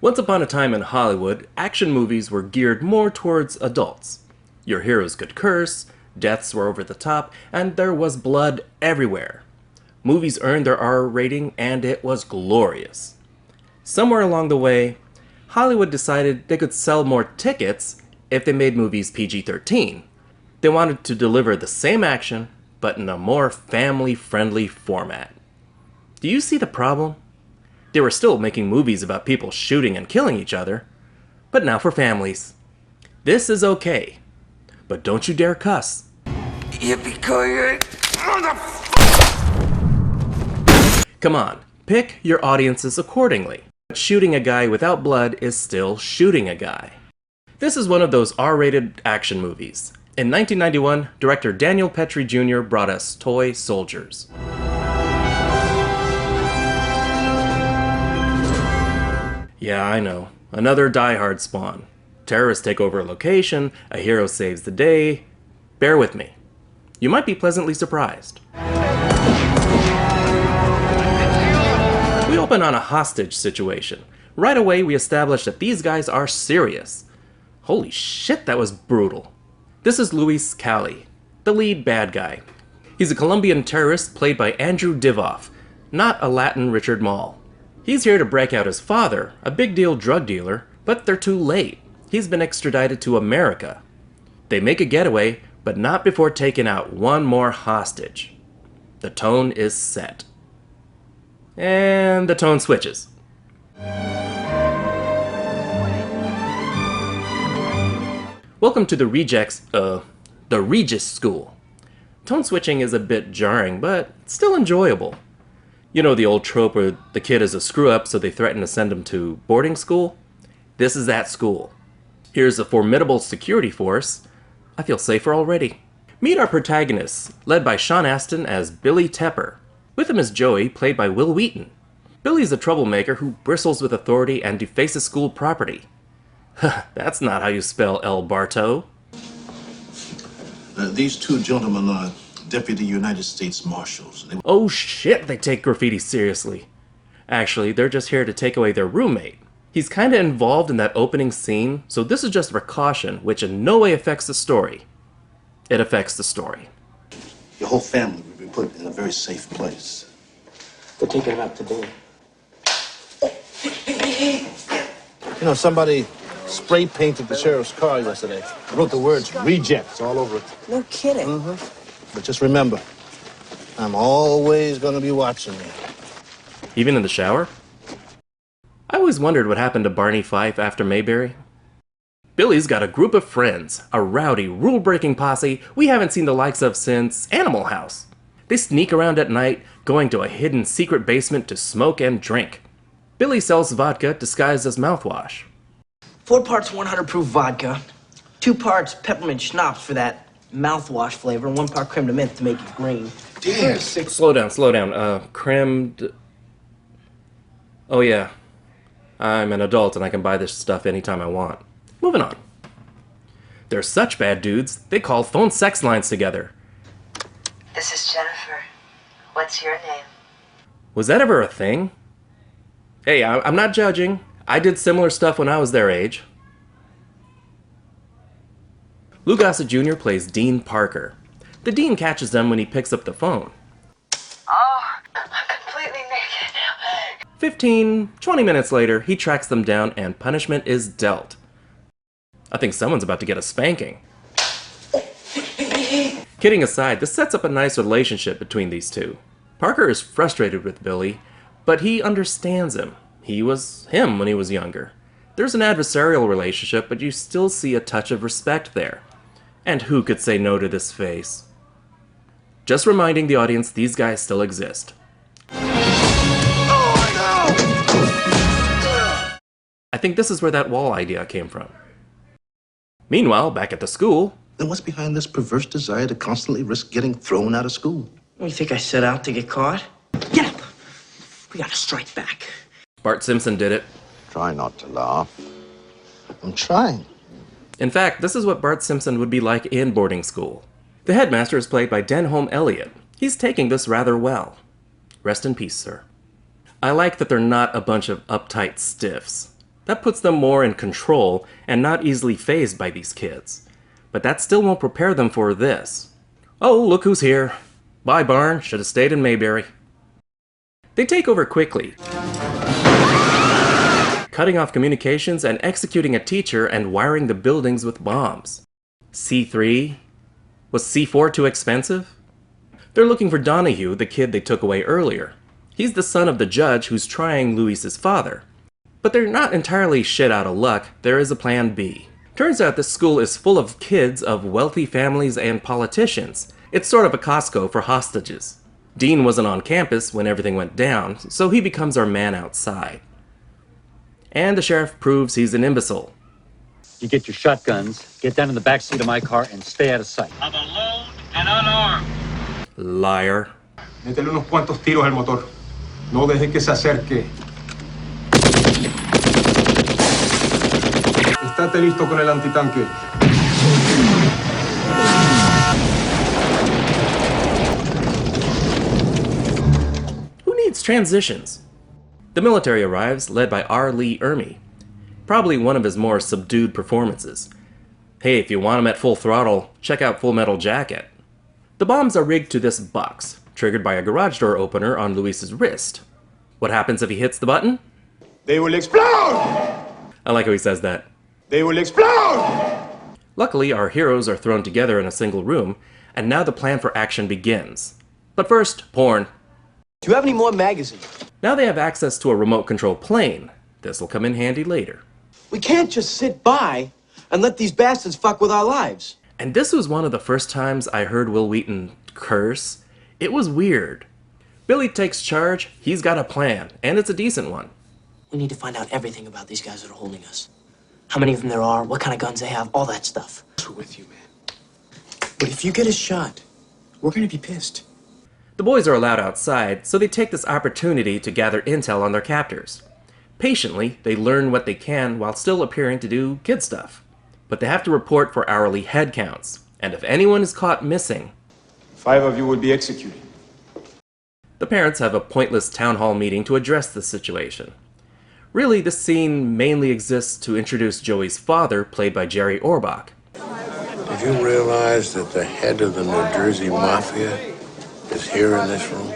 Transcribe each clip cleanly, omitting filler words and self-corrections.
Once upon a time in Hollywood, action movies were geared more towards adults. Your heroes could curse, deaths were over the top, and there was blood everywhere. Movies earned their R rating, and it was glorious. Somewhere along the way, Hollywood decided they could sell more tickets if they made movies PG-13. They wanted to deliver the same action, but in a more family-friendly format. Do you see the problem? They were still making movies about people shooting and killing each other, but now for families. This is okay, but don't you dare cuss. Yippee-ki-yay, motherfucker! Come on, pick your audiences accordingly. But shooting a guy without blood is still shooting a guy. This is one of those R-rated action movies. In 1991, director Daniel Petrie Jr. brought us Toy Soldiers. Yeah, I know. Another Die Hard spawn. Terrorists take over a location, a hero saves the day. Bear with me. You might be pleasantly surprised. We open on a hostage situation. Right away, we establish that these guys are serious. Holy shit, that was brutal. This is Luis Cali, the lead bad guy. He's a Colombian terrorist played by Andrew Divoff, not a Latin Richard Mall. He's here to break out his father, a big deal drug dealer, but they're too late. He's been extradited to America. They make a getaway, but not before taking out one more hostage. The tone is set. And the tone switches. Welcome to the Regis School. Tone switching is a bit jarring, but still enjoyable. You know the old trope where the kid is a screw-up, so they threaten to send him to boarding school? This is that school. Here's a formidable security force. I feel safer already. Meet our protagonists, led by Sean Astin as Billy Tepper. With him is Joey, played by Will Wheaton. Billy's a troublemaker who bristles with authority and defaces school property. That's not how you spell El Barto. These two gentlemen are Deputy United States Marshals. Oh shit, they take graffiti seriously. Actually, they're just here to take away their roommate. He's kinda involved in that opening scene, so this is just a precaution, which in no way affects the story. It affects the story. Your whole family will be put in a very safe place. They're taking him out today. You know, somebody spray painted the sheriff's car yesterday. Wrote the words rejects all over it. No kidding. But just remember, I'm always going to be watching you. Even in the shower? I always wondered what happened to Barney Fife after Mayberry. Billy's got a group of friends, a rowdy, rule-breaking posse we haven't seen the likes of since Animal House. They sneak around at night, going to a hidden secret basement to smoke and drink. Billy sells vodka disguised as mouthwash. 4 parts 100 proof vodka, 2 parts peppermint schnapps for that mouthwash flavor, and 1 part creme de menthe to make it green. Damn. Slow down. Creme de... Oh yeah. I'm an adult and I can buy this stuff anytime I want. Moving on. They're such bad dudes, they call phone sex lines together. This is Jennifer. What's your name? Was that ever a thing? Hey, I'm not judging. I did similar stuff when I was their age. Lou Gossett Jr. plays Dean Parker. The Dean catches them when he picks up the phone. Oh, I'm completely naked. 20 minutes later, he tracks them down and punishment is dealt. I think someone's about to get a spanking. Kidding aside, this sets up a nice relationship between these two. Parker is frustrated with Billy, but he understands him. He was him when he was younger. There's an adversarial relationship, but you still see a touch of respect there. And who could say no to this face? Just reminding the audience these guys still exist. I think this is where that wall idea came from. Meanwhile, back at the school... Then what's behind this perverse desire to constantly risk getting thrown out of school? You think I set out to get caught? Get up! We gotta strike back. Bart Simpson did it. Try not to laugh. I'm trying. In fact, this is what Bart Simpson would be like in boarding school. The headmaster is played by Denholm Elliott. He's taking this rather well. Rest in peace, sir. I like that they're not a bunch of uptight stiffs. That puts them more in control and not easily fazed by these kids. But that still won't prepare them for this. Oh, look who's here. Bye, Barn. Should have stayed in Mayberry. They take over quickly, cutting off communications and executing a teacher and wiring the buildings with bombs. C3? Was C4 too expensive? They're looking for Donahue, the kid they took away earlier. He's the son of the judge who's trying Louise's father. But they're not entirely shit out of luck. There is a plan B. Turns out this school is full of kids of wealthy families and politicians. It's sort of a Costco for hostages. Dean wasn't on campus when everything went down, so he becomes our man outside. And the sheriff proves he's an imbecile. You get your shotguns, get down in the back seat of my car, and stay out of sight. I'm alone and unarmed. Liar. Métele unos cuantos tiros al motor. No deje que se acerque. Estate listo con el antitanque. Who needs transitions? The military arrives, led by R. Lee Ermey. Probably one of his more subdued performances. Hey, if you want him at full throttle, check out Full Metal Jacket. The bombs are rigged to this box, triggered by a garage door opener on Luis's wrist. What happens if he hits the button? They will explode! I like how he says that. They will explode! Luckily, our heroes are thrown together in a single room, and now the plan for action begins. But first, porn. Do you have any more magazines? Now they have access to a remote-control plane. This'll come in handy later. We can't just sit by and let these bastards fuck with our lives. And this was one of the first times I heard Wil Wheaton curse. It was weird. Billy takes charge, he's got a plan, and it's a decent one. We need to find out everything about these guys that are holding us. How many of them there are, what kind of guns they have, all that stuff. We're with you, man. But if you get us shot, we're gonna be pissed. The boys are allowed outside, so they take this opportunity to gather intel on their captors. Patiently, they learn what they can while still appearing to do kid stuff. But they have to report for hourly head counts, and if anyone is caught missing, 5 of you will be executed. the parents have a pointless town hall meeting to address the situation. Really, this scene mainly exists to introduce Joey's father, played by Jerry Orbach. Did you realize that the head of the New Jersey Mafia is here in this room?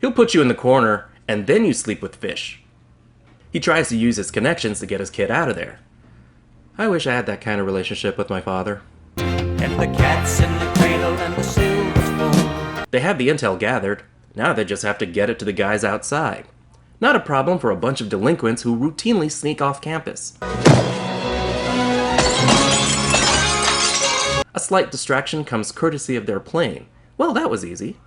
He'll put you in the corner, and then you sleep with fish. He tries to use his connections to get his kid out of there. I wish I had that kind of relationship with my father. And the cat's in the cradle and the silver spoon. They have the intel gathered, now they just have to get it to the guys outside. Not a problem for a bunch of delinquents who routinely sneak off campus. A slight distraction comes courtesy of their plane. Well, that was easy.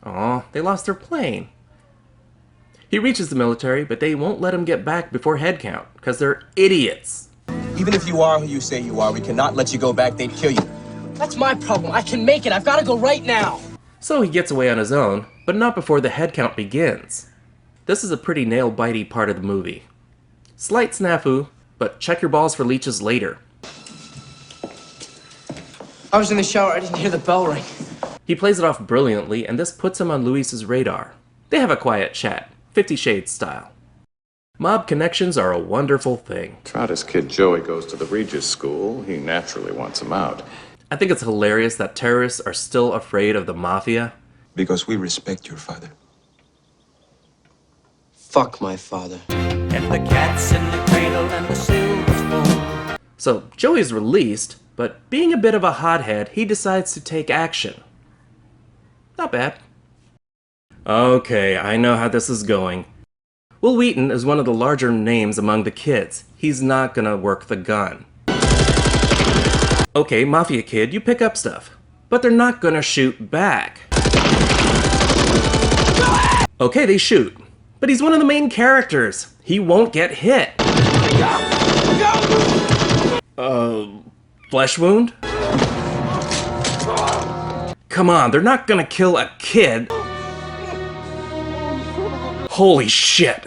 Aw, they lost their plane. He reaches the military, but they won't let him get back before head count, because they're idiots. Even if you are who you say you are, we cannot let you go back. They'd kill you. That's my problem. I can make it. I've got to go right now. So he gets away on his own, but not before the head count begins. This is a pretty nail-bitey part of the movie. Slight snafu, but check your balls for leeches later. I was in the shower. I didn't hear the bell ring. He plays it off brilliantly, and this puts him on Luis's radar. They have a quiet chat, 50 Shades style. Mob connections are a wonderful thing. Trout's kid Joey goes to the Regis school. He naturally wants him out. I think it's hilarious that terrorists are still afraid of the mafia. Because we respect your father. Fuck my father. And the cat's in the cradle and the silver spoon. So Joey's released, but being a bit of a hothead, he decides to take action. Not bad. Okay, I know how this is going. Wil Wheaton is one of the larger names among the kids. He's not gonna work the gun. Okay, Mafia kid, you pick up stuff. But they're not gonna shoot back. Okay, they shoot. But he's one of the main characters. He won't get hit. Flesh wound? Come on, they're not gonna kill a kid. Holy shit.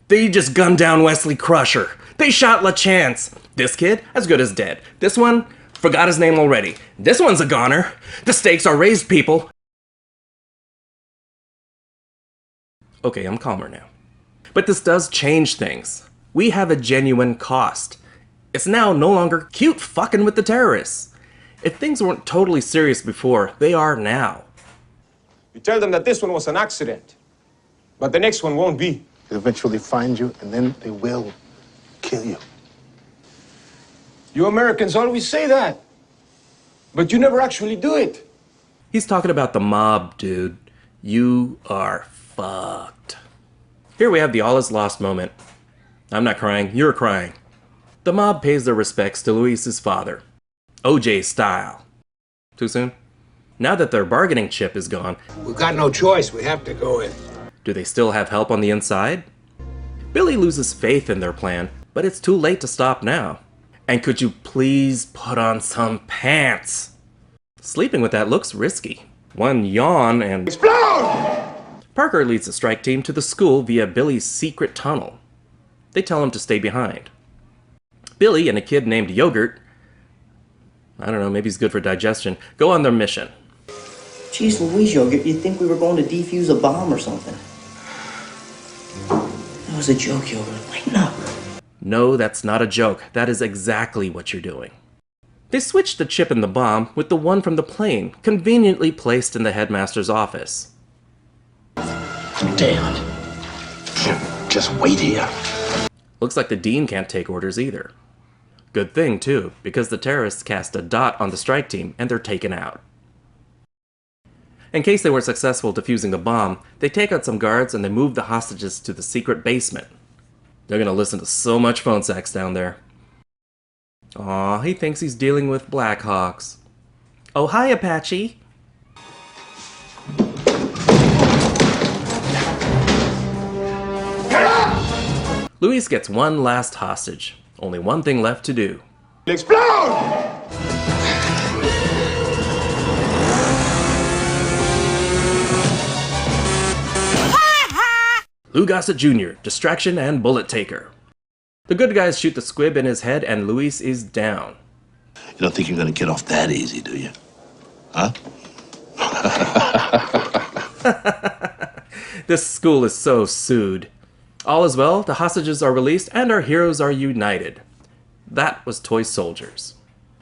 They just gunned down Wesley Crusher. They shot LaChance. This kid, as good as dead. This one, forgot his name already. This one's a goner. The stakes are raised, people. Okay, I'm calmer now. But this does change things. We have a genuine cost. It's now no longer cute fucking with the terrorists. If things weren't totally serious before, they are now. You tell them that this one was an accident, but the next one won't be. They'll eventually find you, and then they will kill you. You Americans always say that, but you never actually do it. He's talking about the mob, dude. You are fucked. Here we have the all is lost moment. I'm not crying, you're crying. The mob pays their respects to Luis's father. OJ style. Too soon? Now that their bargaining chip is gone, We've got no choice. We have to go in. do they still have help on the inside? Billy loses faith in their plan, but it's too late to stop now. And could you please put on some pants? Sleeping with that looks risky. One yawn and... Explode! Parker leads the strike team to the school via Billy's secret tunnel. They tell him to stay behind. Billy and a kid named Yogurt, I don't know, maybe he's good for digestion, go on their mission. Jeez Louise, Yogurt, you'd think we were going to defuse a bomb or something. That was a joke, Yogurt. Lighten up. No, that's not a joke. That is exactly what you're doing. They switched the chip in the bomb with the one from the plane, conveniently placed in the headmaster's office. Damn. Just wait here. Looks like the dean can't take orders either. Good thing, too, because the terrorists cast a dot on the strike team and they're taken out. In case they weren't successful defusing the bomb, they take out some guards and they move the hostages to the secret basement. They're gonna listen to so much phone sex down there. Aw, he thinks he's dealing with Blackhawks. Oh, hi, Apache! Luis gets one last hostage. Only one thing left to do. Explode! Lou Gossett Jr., distraction and bullet taker. The good guys shoot the squib in his head and Luis is down. You don't think you're gonna get off that easy, do you? Huh? This school is so sued. All is well, the hostages are released and our heroes are united. That was Toy Soldiers.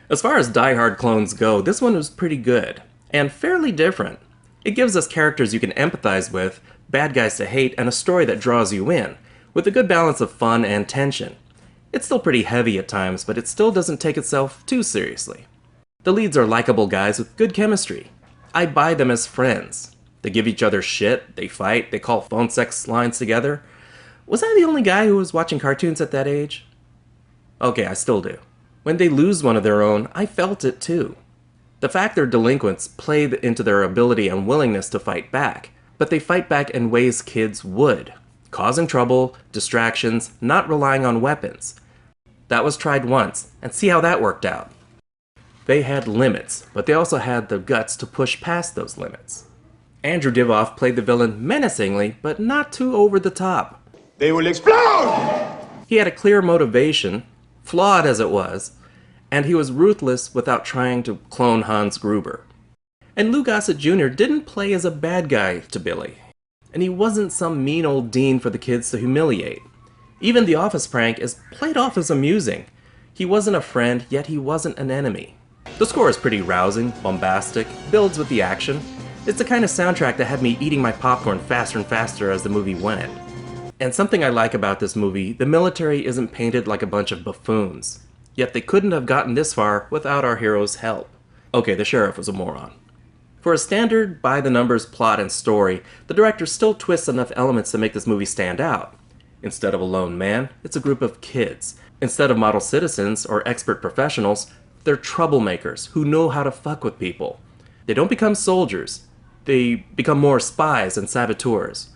As far as Die Hard clones go, this one was pretty good, and fairly different. It gives us characters you can empathize with, bad guys to hate, and a story that draws you in, with a good balance of fun and tension. It's still pretty heavy at times, but it still doesn't take itself too seriously. The leads are likable guys with good chemistry. I buy them as friends. They give each other shit, they fight, they call phone sex lines together. Was I the only guy who was watching cartoons at that age? Okay, I still do. When they lose one of their own, I felt it too. The fact they're delinquents played into their ability and willingness to fight back, but they fight back in ways kids would. Causing trouble, distractions, not relying on weapons. That was tried once, and see how that worked out. They had limits, but they also had the guts to push past those limits. Andrew Divoff played the villain menacingly, but not too over the top. They will explode! He had a clear motivation, flawed as it was, and he was ruthless without trying to clone Hans Gruber. And Lou Gossett Jr. didn't play as a bad guy to Billy. And he wasn't some mean old dean for the kids to humiliate. Even the office prank is played off as amusing. He wasn't a friend, yet he wasn't an enemy. The score is pretty rousing, bombastic, builds with the action. It's the kind of soundtrack that had me eating my popcorn faster and faster as the movie went. And something I like about this movie, the military isn't painted like a bunch of buffoons. Yet they couldn't have gotten this far without our hero's help. Okay, the sheriff was a moron. For a standard, by-the-numbers plot and story, the director still twists enough elements to make this movie stand out. Instead of a lone man, it's a group of kids. Instead of model citizens or expert professionals, they're troublemakers who know how to fuck with people. They don't become soldiers. They become more spies and saboteurs.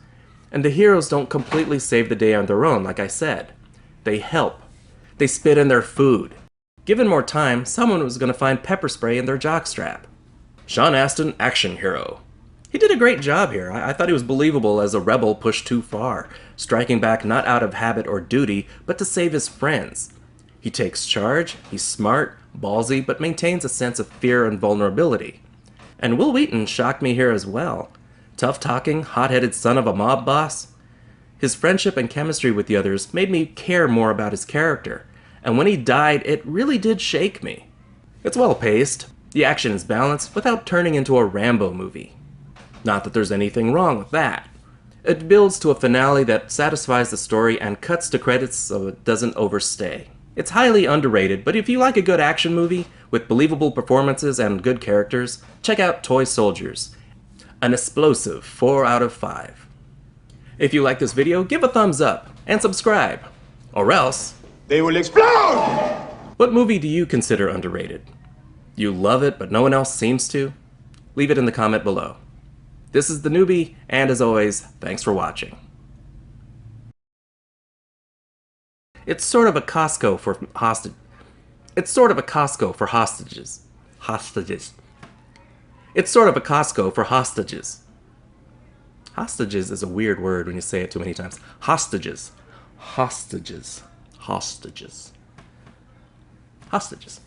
And the heroes don't completely save the day on their own, like I said. They help. They spit in their food. Given more time, someone was going to find pepper spray in their jockstrap. Sean Astin, action hero. He did a great job here. I thought he was believable as a rebel pushed too far, striking back not out of habit or duty, but to save his friends. He takes charge, he's smart, ballsy, but maintains a sense of fear and vulnerability. And Wheaton shocked me here as well. Tough-talking, hot-headed son of a mob boss. His friendship and chemistry with the others made me care more about his character, and when he died, it really did shake me. It's well paced, the action is balanced without turning into a Rambo movie. Not that there's anything wrong with that. It builds to a finale that satisfies the story and cuts to credits so it doesn't overstay. It's highly underrated, but if you like a good action movie with believable performances and good characters, check out Toy Soldiers. An explosive 4 out of 5. If you like this video, give a thumbs up and subscribe. Or else, they will explode! What movie do you consider underrated? You love it, but no one else seems to? Leave it in the comment below. This is theNewBee, and as always, thanks for watching. It's sort of a Costco for hostage. It's sort of a Costco for hostages. Hostages. It's sort of a Costco for hostages. Hostages is a weird word when you say it too many times. Hostages. Hostages. Hostages. Hostages.